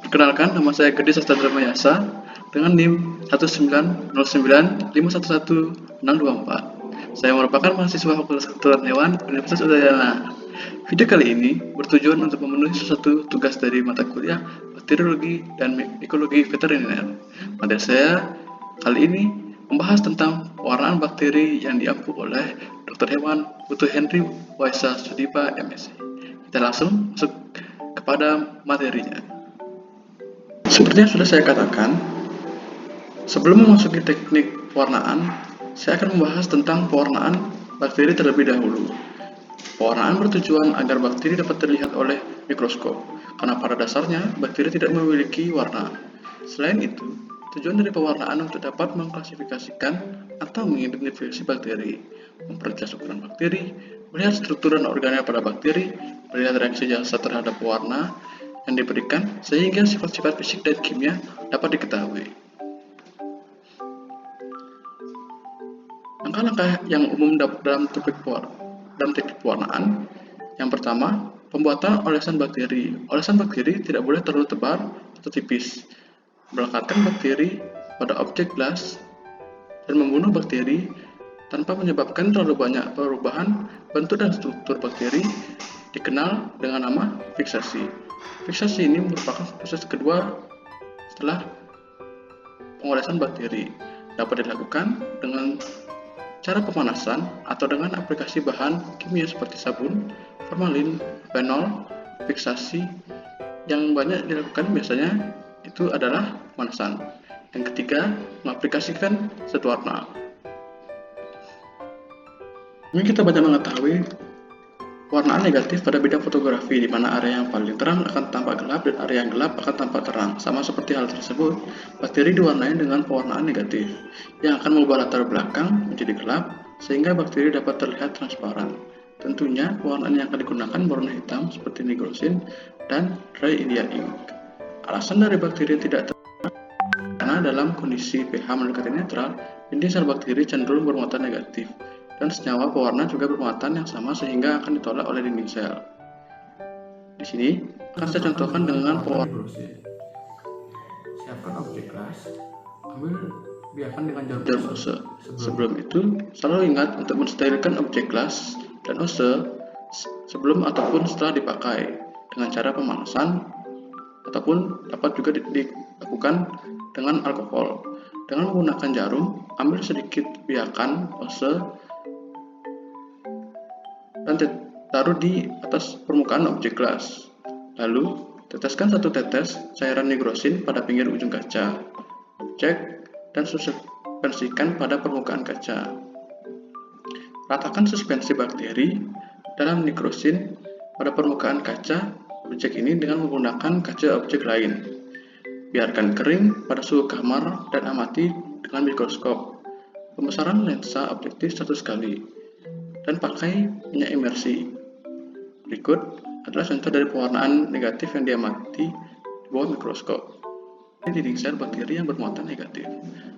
Perkenalkan, nama saya Gede Sastandra Mayasa dengan NIM 19095116124. Saya merupakan mahasiswa Fakultas Kedokteran Hewan Universitas Udayana. Video kali ini bertujuan untuk memenuhi suatu tugas dari mata kuliah bakteriologi dan ekologi veteriner. Materi saya kali ini membahas tentang pewarnaan bakteri yang diampu oleh Dr. Hewan Putu Henry Waisa Sudipa MSc. Kita langsung masuk kepada materinya. Seperti yang sudah saya katakan, sebelum memasuki teknik pewarnaan, saya akan membahas tentang pewarnaan bakteri terlebih dahulu. Pewarnaan bertujuan agar bakteri dapat terlihat oleh mikroskop, karena pada dasarnya bakteri tidak memiliki warna. Selain itu, tujuan dari pewarnaan untuk dapat mengklasifikasikan atau mengidentifikasi bakteri, memperjelas ukuran bakteri, melihat struktur dan organel pada bakteri, melihat reaksi jasa terhadap pewarna yang diberikan sehingga sifat-sifat fisik dan kimia dapat diketahui. Langkah-langkah yang umum dalam teknik pewarnaan. Yang pertama, pembuatan olesan bakteri. Olesan bakteri tidak boleh terlalu tebal atau tipis. Melekatkan bakteri pada objek gelas dan membunuh bakteri tanpa menyebabkan terlalu banyak perubahan bentuk dan struktur bakteri dikenal dengan nama fiksasi. Fiksasi ini merupakan proses kedua setelah pengolesan bakteri. Dapat dilakukan dengan cara pemanasan atau dengan aplikasi bahan kimia seperti sabun, formalin, fenol. Fiksasi yang banyak dilakukan biasanya itu adalah pemanasan. Yang ketiga, mengaplikasikan zat warna. Ini kita banyak mengetahui warnaan negatif pada bidang fotografi, di mana area yang paling terang akan tampak gelap dan area yang gelap akan tampak terang. Sama seperti hal tersebut, bakteri diwarnai dengan pewarnaan negatif, yang akan mengubah latar belakang menjadi gelap, sehingga bakteri dapat terlihat transparan. Tentunya, pewarnaan yang akan digunakan berwarna hitam seperti nigrosin dan dry India ink. Alasan dari bakteri tidak terang karena dalam kondisi pH mendekati netral, dinding sel bakteri cenderung bermuatan negatif, dan senyawa pewarna juga bermuatan yang sama sehingga akan ditolak oleh dinding sel. Di sini akan saya contohkan dengan pewarna. Siapkan objek gelas, biarkan dengan jarum ose. Sebelum itu, selalu ingat untuk mensterilkan objek gelas dan ose sebelum ataupun setelah dipakai dengan cara pemanasan ataupun dapat juga dilakukan dengan alkohol. Dengan menggunakan jarum, ambil sedikit biarkan ose dan taruh di atas permukaan objek gelas. Lalu, teteskan satu tetes cairan nigrosin pada pinggir ujung kaca objek dan suspensikan pada permukaan kaca. Ratakan suspensi bakteri dalam nigrosin pada permukaan kaca objek ini dengan menggunakan kaca objek lain. Biarkan kering pada suhu kamar dan amati dengan mikroskop. Pembesaran lensa objektif 1 kali. Dan pakai minyak imersi. Berikut adalah contoh dari pewarnaan negatif yang diamati di bawah mikroskop. Ini dinding sel bakteri yang bermuatan negatif.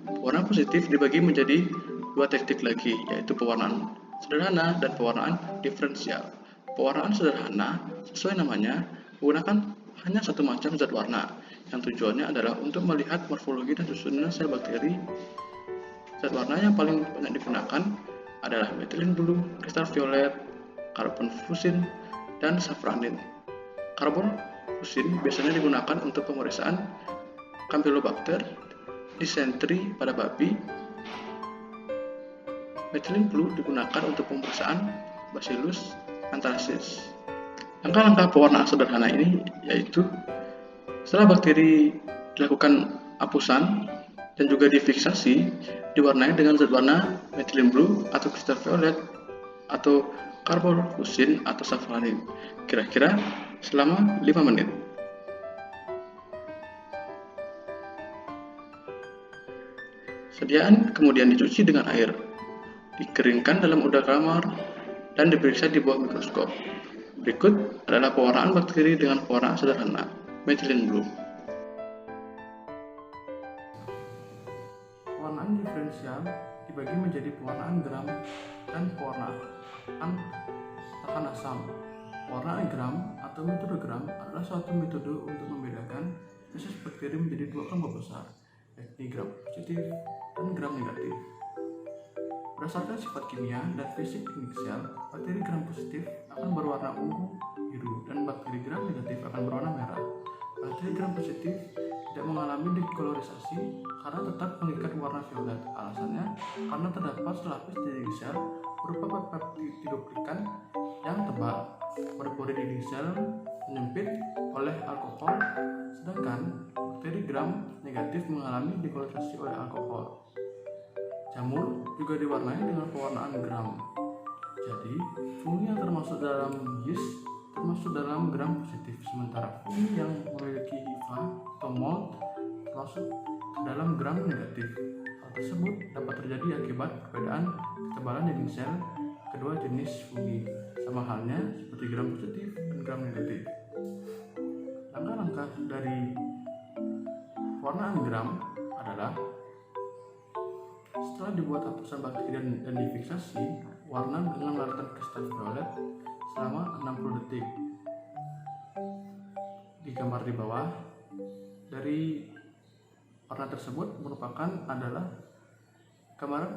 Pewarnaan positif dibagi menjadi dua teknik lagi, yaitu pewarnaan sederhana dan pewarnaan diferensial. Pewarnaan sederhana sesuai namanya menggunakan hanya satu macam zat warna, yang tujuannya adalah untuk melihat morfologi dan susunan sel bakteri. Zat warna yang paling banyak digunakan adalah methylene blue, kristal violet, karbon fusin, dan safranin. Karbon fusin biasanya digunakan untuk pemeriksaan Campylobacter, dysentery pada babi. Methylene blue digunakan untuk pemeriksaan Bacillus anthracis. Langkah-langkah pewarnaan sederhana ini yaitu setelah bakteri dilakukan hapusan dan juga difiksasi, diwarnai dengan zat warna methylene blue atau kristal violet atau karbon fusin atau safranin, kira-kira selama 5 menit. Sediaan kemudian dicuci dengan air, dikeringkan dalam udara kamar, dan diperiksa di bawah mikroskop. Berikut adalah pewarnaan bakteri dengan pewarnaan sederhana, methylene blue. Pewarnaan diferensial dibagi menjadi pewarnaan gram dan pewarnaan tahan asam. Pewarnaan gram atau metode gram adalah suatu metode untuk membedakan spesies bakteri menjadi dua kelompok besar, yakni gram positif dan gram negatif. Berdasarkan sifat kimia dan fisik inisial, bakteri gram positif akan berwarna ungu biru dan bakteri gram negatif akan berwarna merah. Bakteri gram positif tidak mengalami dekolorisasi karena tetap mengikat warna violet. Alasannya karena terdapat selapis dinding sel berupa peptidoglikan yang tebal. Pori-pori dinding sel menyempit oleh alkohol, sedangkan bakteri gram negatif mengalami dekolorisasi oleh alkohol. Jamur juga diwarnai dengan pewarnaan gram. Jadi, fungi yang termasuk dalam yeast termasuk dalam gram positif, sementara fungi yang memiliki hifa atau mold termasuk dalam gram negatif. Hal tersebut dapat terjadi akibat perbedaan ketebalan dinding sel kedua jenis fungi, sama halnya seperti gram positif dan gram negatif. Langkah-langkah dari pewarnaan gram adalah setelah dibuat lapisan bakteri dan difiksasi, warna dengan larutan kristal violet selama 60 detik. Di gambar di bawah, dari warna tersebut adalah gambaran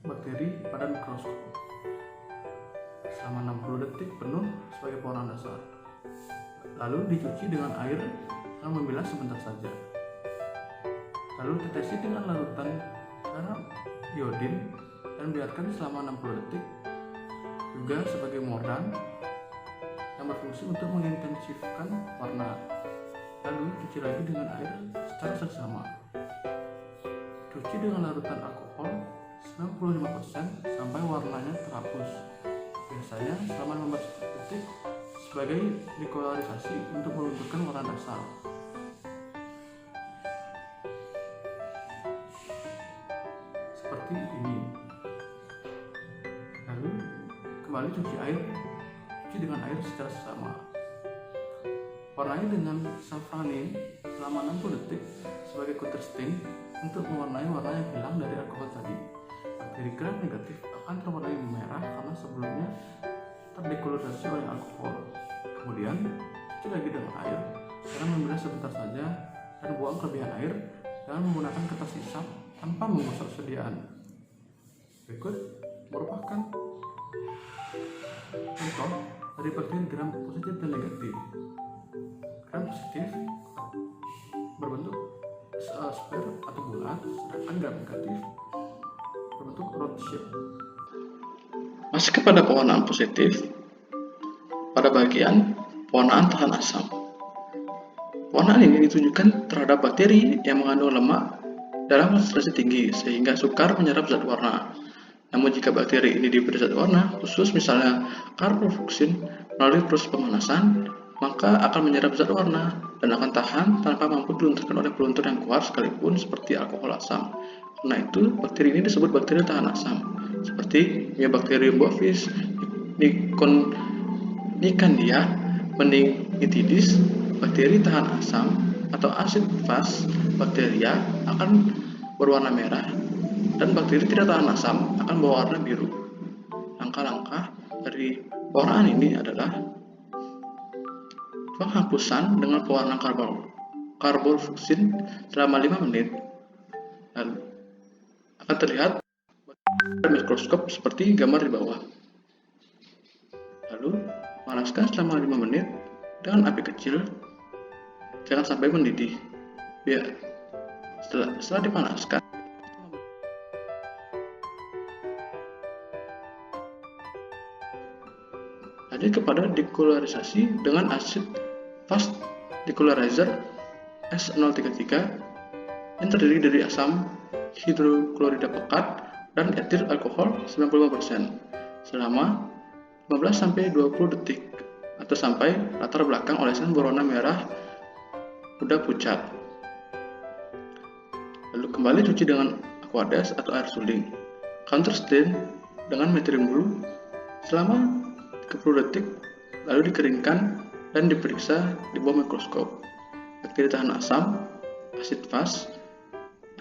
bakteri pada mikroskop selama 60 detik penuh sebagai pewarna dasar. Lalu dicuci dengan air yang membilas sebentar saja. Lalu tetesi dengan larutan garam iodin dan biarkan selama 60 detik, juga sebagai mordant yang berfungsi untuk mengintensifkan warna. Lalu cuci lagi dengan air secara seksama. Cuci dengan larutan alkohol 95% sampai warnanya terhapus, biasanya selama 15 detik sebagai dekolorisasi untuk melunturkan warna dasar. Seperti ini. Lalu kembali cuci dengan air secara sama. Warnai dengan safranin selama 60 detik sebagai contrasting untuk mewarnai warna yang hilang dari alkohol tadi. Bakteri gram negatif akan terwarnai merah karena sebelumnya terdekolorisasi oleh alkohol. Kemudian cuci lagi dengan air dengan membilas sebentar saja dan buang kelebihan air dengan menggunakan kertas hisap tanpa menggosok sediaan. Berikut merupakan contoh dari bakteri gram positif dan negatif. Gram positif berbentuk sphere atau bulat, sedangkan gram negatif berbentuk rod shape. Masih kepada pewarnaan positif, pada bagian pewarnaan tahan asam. Pewarnaan ini ditunjukkan terhadap bakteri yang mengandung lemak dalam konsentrasi tinggi sehingga sukar menyerap zat warna. Namun jika bakteri ini diberi zat warna khusus, misalnya karbofluksin, melalui proses pemanasan, maka akan menyerap zat warna dan akan tahan tanpa mampu dilunturkan oleh peluntur yang kuat sekalipun seperti alkohol asam. Karena itu, bakteri ini disebut bakteri tahan asam, seperti Mycobacterium bovis, Nicandia meningitidis. Bakteri tahan asam atau acid fast bakteria akan berwarna merah, dan bakteri tidak tahan asam akan berwarna biru. Langkah-langkah dari pewarnaan ini adalah penghapusan dengan pewarna karbofluksin selama 5 menit. Lalu akan terlihat pada mikroskop seperti gambar di bawah. Lalu panaskan selama 5 menit dengan api kecil, jangan sampai mendidih. Setelah dipanaskan, lanjut kepada dekolorisasi dengan acid fast decolorizer S033 yang terdiri dari asam hidroklorida pekat dan etil alkohol 95% selama 15-20 detik atau sampai latar belakang olesan berwarna merah muda pucat. Lalu kembali cuci dengan aqueous atau air suling. Counter stain dengan methyl blue selama 30 detik, lalu dikeringkan dan diperiksa di bawah mikroskop. Bakteri tahan asam, acid fast,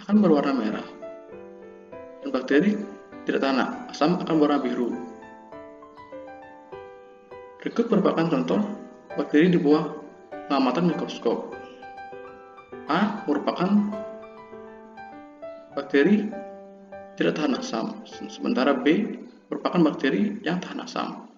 akan berwarna merah, dan bakteri tidak tahan asam akan berwarna biru. Berikut merupakan contoh bakteri di bawah pengamatan mikroskop. A merupakan bakteri tidak tahan asam, sementara B merupakan bakteri yang tahan asam.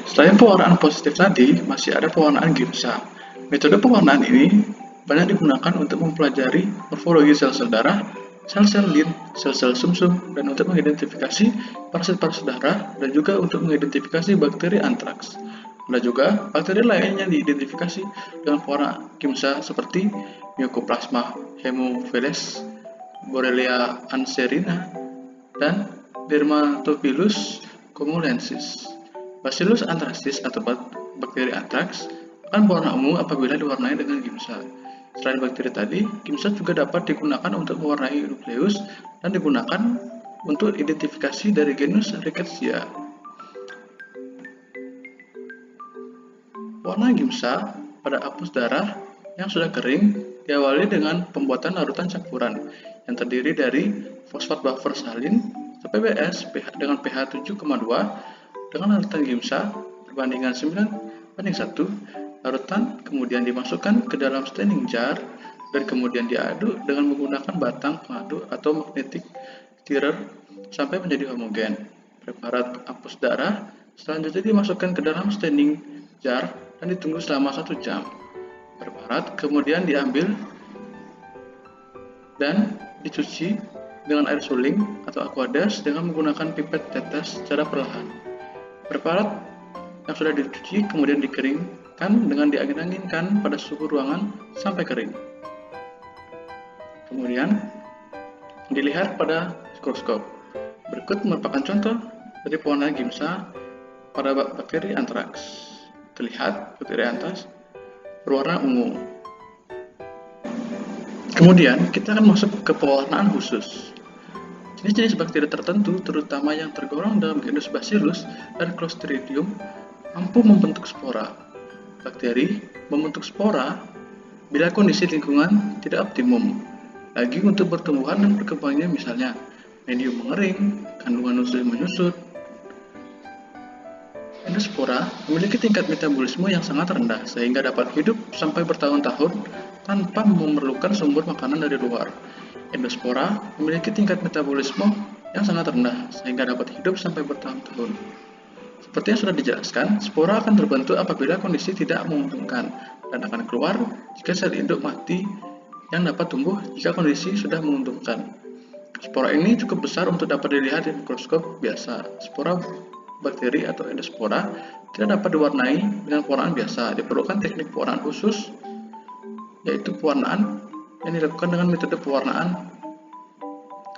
Selain pewarnaan positif tadi, masih ada pewarnaan Giemsa. Metode pewarnaan ini banyak digunakan untuk mempelajari morfologi sel-sel darah, sel-sel lin, sel-sel sumsum, dan untuk mengidentifikasi parasit-parasit darah, dan juga untuk mengidentifikasi bakteri antraks. Ada juga bakteri lain yang diidentifikasi dengan pewarnaan Giemsa seperti Mycoplasma haemophilus, Borrelia anserina, dan Dermatophilus cumulensis. Bacillus anthracis atau bakteri antraks akan berwarna ungu apabila diwarnai dengan Giemsa. Selain bakteri tadi, Giemsa juga dapat digunakan untuk mewarnai nukleus dan digunakan untuk identifikasi dari genus Rickettsia. Warna Giemsa pada apus darah yang sudah kering diawali dengan pembuatan larutan campuran yang terdiri dari fosfat buffer salin atau PBS dengan pH 7,2 dengan larutan Giemsa perbandingan 9:1. Larutan kemudian dimasukkan ke dalam staining jar dan kemudian diaduk dengan menggunakan batang pengaduk atau magnetic stirrer sampai menjadi homogen. Preparat apus darah selanjutnya dimasukkan ke dalam staining jar dan ditunggu selama 1 jam. Preparat kemudian diambil dan dicuci dengan air suling atau aqueduct dengan menggunakan pipet tetes secara perlahan. Preparat yang sudah dicuci kemudian dikeringkan dengan diangin-anginkan pada suhu ruangan sampai kering. Kemudian dilihat pada mikroskop. Berikut merupakan contoh dari pewarna Giemsa pada bakteri antraks. Terlihat bakteri antraks berwarna ungu. Kemudian kita akan masuk ke pewarnaan khusus. Jenis-jenis bakteri tertentu, terutama yang tergolong dalam genus Bacillus dan Clostridium, mampu membentuk spora. Bakteri membentuk spora bila kondisi lingkungan tidak optimum. Lagi untuk pertumbuhan dan perkembangannya, misalnya medium mengering, kandungan nutrisi menyusut. Endospora memiliki tingkat metabolisme yang sangat rendah sehingga dapat hidup sampai bertahun-tahun tanpa memerlukan sumber makanan dari luar. Endospora memiliki tingkat metabolisme yang sangat rendah sehingga dapat hidup sampai bertahun-tahun. Seperti yang sudah dijelaskan, spora akan terbentuk apabila kondisi tidak menguntungkan dan akan keluar jika sel induk mati yang dapat tumbuh jika kondisi sudah menguntungkan. Spora ini cukup besar untuk dapat dilihat di mikroskop biasa. Spora bakteri atau endospora tidak dapat diwarnai dengan pewarnaan biasa. Diperlukan teknik pewarnaan khusus, yaitu pewarnaan yang dilakukan dengan metode pewarnaan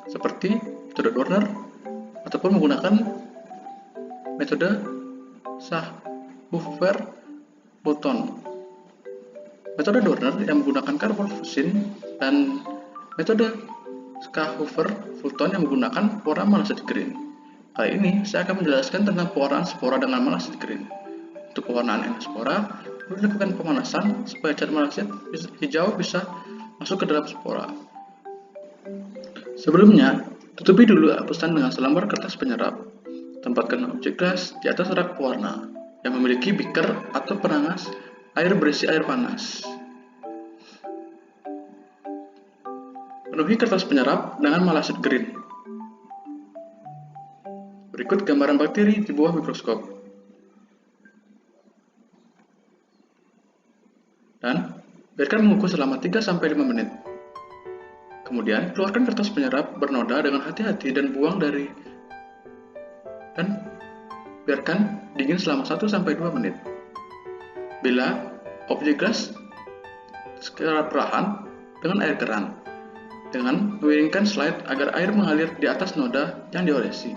seperti metode Doerner ataupun menggunakan metode Sacher-Hoover-Boton. Metode Doerner yang menggunakan karbon fusin dan metode Sacher-Hoover-Boton yang menggunakan pewarna malassed green. Kali ini saya akan menjelaskan tentang pewarnaan spora dengan malassed green. Untuk pewarnaan endospora, perlu dilakukan pemanasan supaya cat malassed hijau bisa masuk ke dalam spora. Sebelumnya, tutupi dulu apusan dengan selembar kertas penyerap. Tempatkan objek gelas di atas rak pewarna yang memiliki beaker atau penangas air berisi air panas. Penuhi kertas penyerap dengan malassed green. Berikut gambaran bakteri di bawah mikroskop. Dan biarkan mengukus selama 3-5 menit. Kemudian, keluarkan kertas penyerap bernoda dengan hati-hati dan biarkan dingin selama 1-2 menit. Bila objek gelas secara perlahan dengan air keran, dengan memiringkan slide agar air mengalir di atas noda yang diolesi.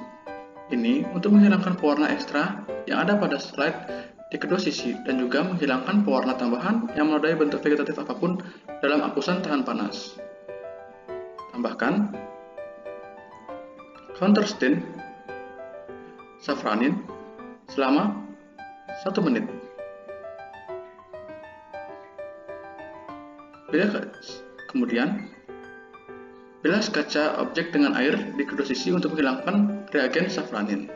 Ini untuk menghilangkan pewarna ekstra yang ada pada slide di kedua sisi dan juga menghilangkan pewarna tambahan yang menodai bentuk vegetatif apapun dalam apusan tahan panas. Tambahkan counterstain safranin selama 1 menit. Kemudian bilas kaca objek dengan air di kedua sisi untuk menghilangkan reagen safranin.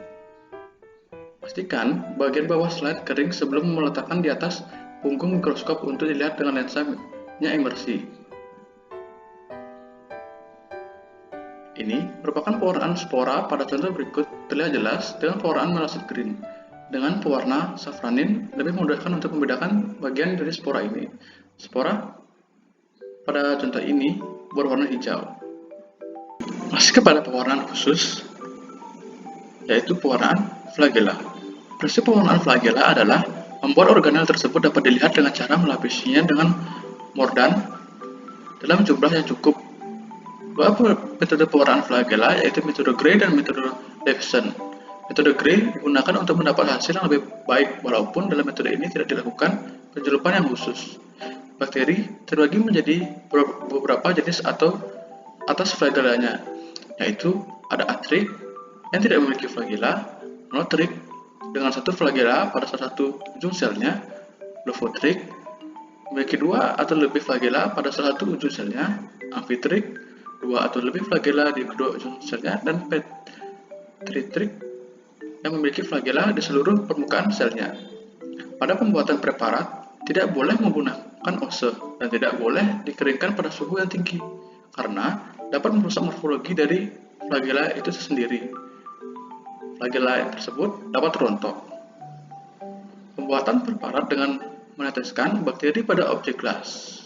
Pastikan bagian bawah slide kering sebelum meletakkan di atas punggung mikroskop untuk dilihat dengan lensa terciptanya imersi. Ini merupakan pewarnaan spora pada contoh berikut terlihat jelas dengan pewarnaan melasit green. Dengan pewarna safranin lebih memudahkan untuk membedakan bagian dari spora ini. Spora pada contoh ini berwarna hijau. Masih kepada pewarnaan khusus, yaitu pewarnaan flagella. Prinsip pewarnaan flagella adalah membuat organel tersebut dapat dilihat dengan cara melapisinya dengan mordan dalam jumlah yang cukup. Dua metode pewarnaan flagella yaitu metode Gray dan metode Leveson. Metode Gray digunakan untuk mendapat hasil yang lebih baik, walaupun dalam metode ini tidak dilakukan pencelupan yang khusus. Bakteri terbagi menjadi beberapa jenis atau atas flagellanya, yaitu ada atrik yang tidak memiliki flagella, monotrik dengan satu flagella pada salah satu ujung selnya, leucotrik memiliki dua atau lebih flagella pada salah satu ujung selnya, amfitrik dua atau lebih flagella di kedua ujung selnya, dan petritrik yang memiliki flagella di seluruh permukaan selnya. Pada pembuatan preparat, tidak boleh menggunakan ose dan tidak boleh dikeringkan pada suhu yang tinggi, karena dapat merusak morfologi dari flagella itu sendiri. Flagella tersebut dapat rontok. Pembuatan preparat dengan meneteskan bakteri pada objek gelas.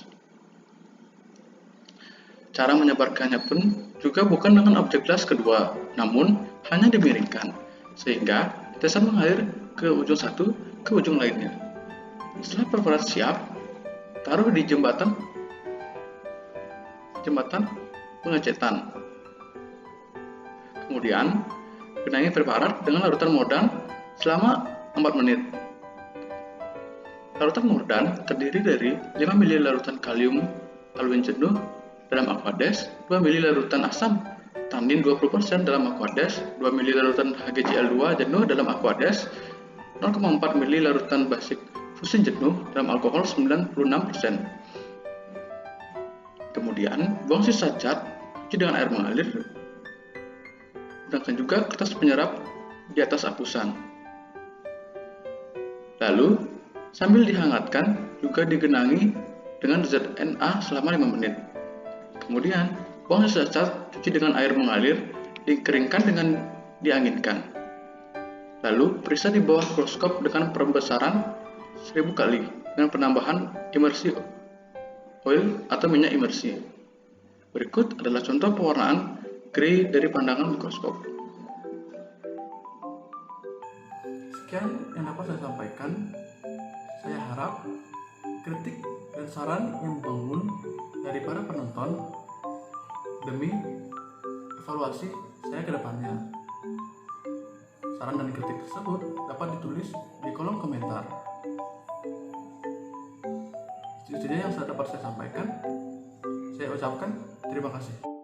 Cara menyebarkannya pun juga bukan dengan objek gelas kedua, namun hanya dimiringkan, sehingga tetesan mengalir ke ujung satu ke ujung lainnya. Setelah preparat siap, taruh di jembatan pengecetan. Kemudian, genangi preparat dengan larutan mordan selama 4 menit. Larutan mordan terdiri dari 5 ml larutan kalium aluin jenuh dalam aquades, 2 ml larutan asam tanin 20% dalam aquades, 2 ml larutan HgCl2 jenuh dalam aquades, 0,4 ml larutan basik fusin jenuh dalam alkohol 96%. Kemudian, buang sisa cat, cuci dengan air mengalir. Gunakan juga kertas penyerap di atas apusan. Lalu, sambil dihangatkan, juga digenangi dengan ZNA selama 5 menit. Kemudian, buang sisa cat, cuci dengan air mengalir, dikeringkan dengan dianginkan. Lalu, periksa di bawah mikroskop dengan pembesaran 1000 kali dengan penambahan imersi oil atau minyak imersi. Berikut adalah contoh pewarnaan Gray dari pandangan mikroskop. Sekian yang dapat saya sampaikan. Saya harap kritik dan saran yang membangun dari para penonton demi evaluasi saya ke depannya. Saran dan kritik tersebut dapat ditulis di kolom komentar. Itu saja yang dapat saya sampaikan. Saya ucapkan terima kasih.